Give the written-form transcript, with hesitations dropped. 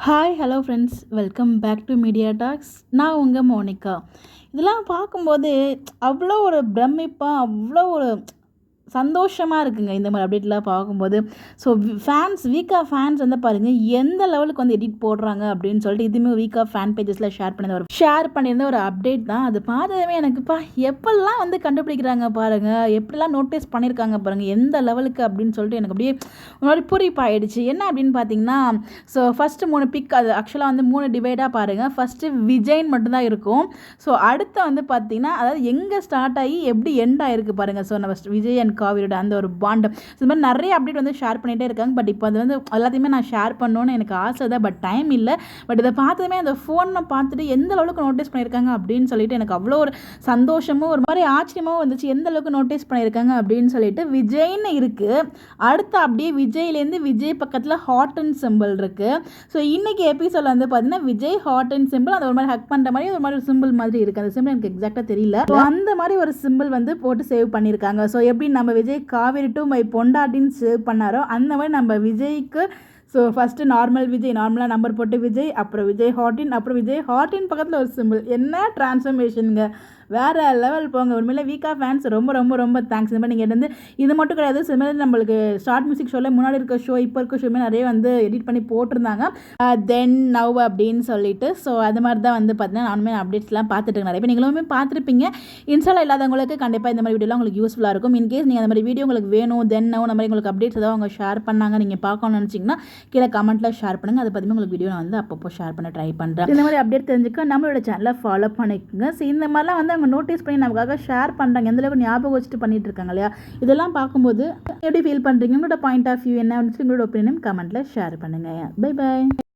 Hi hello friends, welcome back to media talks. நான் உங்கள் Monica. இதெல்லாம் பார்க்கும்போது அவ்வளோ ஒரு பிரமிப்பாக, அவ்வளோ ஒரு சந்தோஷமாக இருக்குங்க இந்த மாதிரி அப்டேட்லாம் பார்க்கும்போது. ஸோ வீக்கா ஃபேன்ஸ் வந்து பாருங்கள் எந்த லெவலுக்கு வந்து எடிட் போடுறாங்க அப்படின்னு சொல்லிட்டு இதுவுமே வீக்கா ஃபேன் பேஜஸில் ஷேர் பண்ணியிருந்த ஒரு அப்டேட் தான். அது பார்த்ததுமே எனக்குப்பா எப்பெல்லாம் வந்து கண்டுபிடிக்கிறாங்க பாருங்கள், எப்படிலாம் நோட்டீஸ் பண்ணியிருக்காங்க பாருங்கள் எந்த லெவலுக்கு அப்படின்னு சொல்லிட்டு எனக்கு அப்படியே ஒரு மாதிரி பூரிப்பாயிடுச்சு. என்ன அப்படின்னு பார்த்தீங்கன்னா, ஸோ ஃபஸ்ட்டு 3 பிக், அது ஆக்சுவலாக வந்து 3 டிவைடாக பாருங்கள். ஃபஸ்ட்டு விஜய்ன்னு மட்டும்தான் இருக்கும். ஸோ அடுத்து வந்து பார்த்தீங்கன்னா, அதாவது எங்கே ஸ்டார்ட் ஆகி எப்படி எண்ட் ஆகிருக்கு பாருங்கள். ஸோ நம்ம விஜய் அண்ட் காவிரியோட அந்த ஒரு பாண்ட், இது மாதிரி நிறைய அப்டேட் வந்து ஷேர் பண்ணிகிட்டே இருக்காங்க. பட் இப்போ அது வந்து எல்லாத்தையுமே நான் ஷேர் பண்ணணும்னு எனக்கு ஆசை தான், பட் டைம் இல்லை. பட் இதை பார்த்ததுமே அந்த ஃபோனை பார்த்துட்டு எந்த அளவுக்கு நோட்டீஸ் பண்ணியிருக்காங்க அப்படின்னு சொல்லிட்டு எனக்கு அவ்வளோ ஒரு சந்தோஷமும் ஒரு மாதிரி ஆச்சரியமாகவும் வந்துச்சு. எந்த அளவுக்கு நோட்டீஸ் பண்ணியிருக்காங்க அப்படின்னு சொல்லிட்டு விஜய்ன்னு இருக்குது. அடுத்து அப்படியே விஜய்லேருந்து விஜய் பக்கத்தில் ஹாட் அண்ட் சிம்பிள் இருக்குது. ஸோ இன்றைக்கி எபிசோடில் வந்து பார்த்தீங்கன்னா விஜய் ஹாட் அண்ட் சிம்பிள், அது ஒரு மாதிரி ஹக் பண்ணுற மாதிரி ஒரு மாதிரி ஒரு சிம்பிள் மாதிரி இருக்குது. அந்த சிம்பிள் எனக்கு எக்ஸாக்டாக தெரியல. ஸோ அந்த மாதிரி ஒரு சிம்பிள் வந்து போட்டு சேவ் பண்ணியிருக்காங்க. ஸோ எப்படி நம்ம விஜய் காவேரி டு மை பொண்டாட்டின்னு சேவ் பண்ணாரோ அந்த மாதிரி நம்ம விஜய்க்கு ஸோ ஃபஸ்ட்டு நார்மல் விஜய், நார்மலாக நம்பர் போட்டு விஜய், அப்புறம் விஜய் ஹாட்டின், அப்புறம் விஜய் ஹாட்டின் பக்கத்தில் ஒரு சிம்பிள். என்ன டிரான்ஸ்ஃபர்மேஷனுங்க, வேறு லெவல் போங்க. உண்மையிலே வீக்கா ஃபேன்ஸ் ரொம்ப ரொம்ப ரொம்ப தேங்க்ஸ். இந்த மாதிரி நீங்கள் வந்து இது மட்டும் கிடையாது, சில மாதிரி நம்மளுக்கு ஸ்டார்ட் மியூசிக் ஷோவில் முன்னாடி இருக்க ஷோ இப்போ இருக்க ஷோமே நிறைய வந்து எடிட் பண்ணி போட்டிருந்தாங்க. தென் நவ் அப்படின்னு சொல்லிட்டு. ஸோ அது மாதிரி தான் வந்து பார்த்தீங்கன்னா நானுமே அப்டேட்ஸ்லாம் பார்த்துட்டு நிறைய பேர் நீங்களுமே பார்த்துருப்பீங்க. இன்ஸ்டாவில் இல்லாதவங்களுக்கு கண்டிப்பாக இந்த மாதிரி வீடியோலாம் உங்களுக்கு யூஸ்ஃபுல்லாக இருக்கும். இன்கேஸ் நீங்கள் அந்த மாதிரி வீடியோ உங்களுக்கு வேணும், தென் நவ் அந்த மாதிரி உங்களுக்கு அப்டேட்ஸ் ஏதாவது அவங்க ஷேர் பண்ணாங்க நீங்கள் பார்க்கணும்னு நினச்சிங்கன்னா கீழே கமெண்ட்டில் ஷேர் பண்ணுங்கள். அதை பற்றி உங்களுக்கு வீடியோ நான் வந்து அப்பப்போ ஷேர் பண்ண ட்ரை பண்ணுறேன். இந்த மாதிரி அப்டேட் தெரிஞ்சுக்க நம்மளோட சேனலை ஃபாலோ பண்ணிக்கோங்க. ஸோ இந்த மாதிரிலாம் வந்து அவங்க நோட்டீஸ் பண்ணி நமக்காக ஷேர் பண்ணுறாங்க, எந்தளவுக்கு ஞாபகம் வச்சுட்டு பண்ணிட்டு இருக்காங்க இல்லையா. இதெல்லாம் பார்க்கும்போது எப்படி ஃபீல் பண்ணுறீங்க, உங்களோட பாயிண்ட் ஆஃப் வியூ என்ன, உங்களோட ஒப்பீனியன் கமெண்ட்டில் ஷேர் பண்ணுங்கள். Bye by.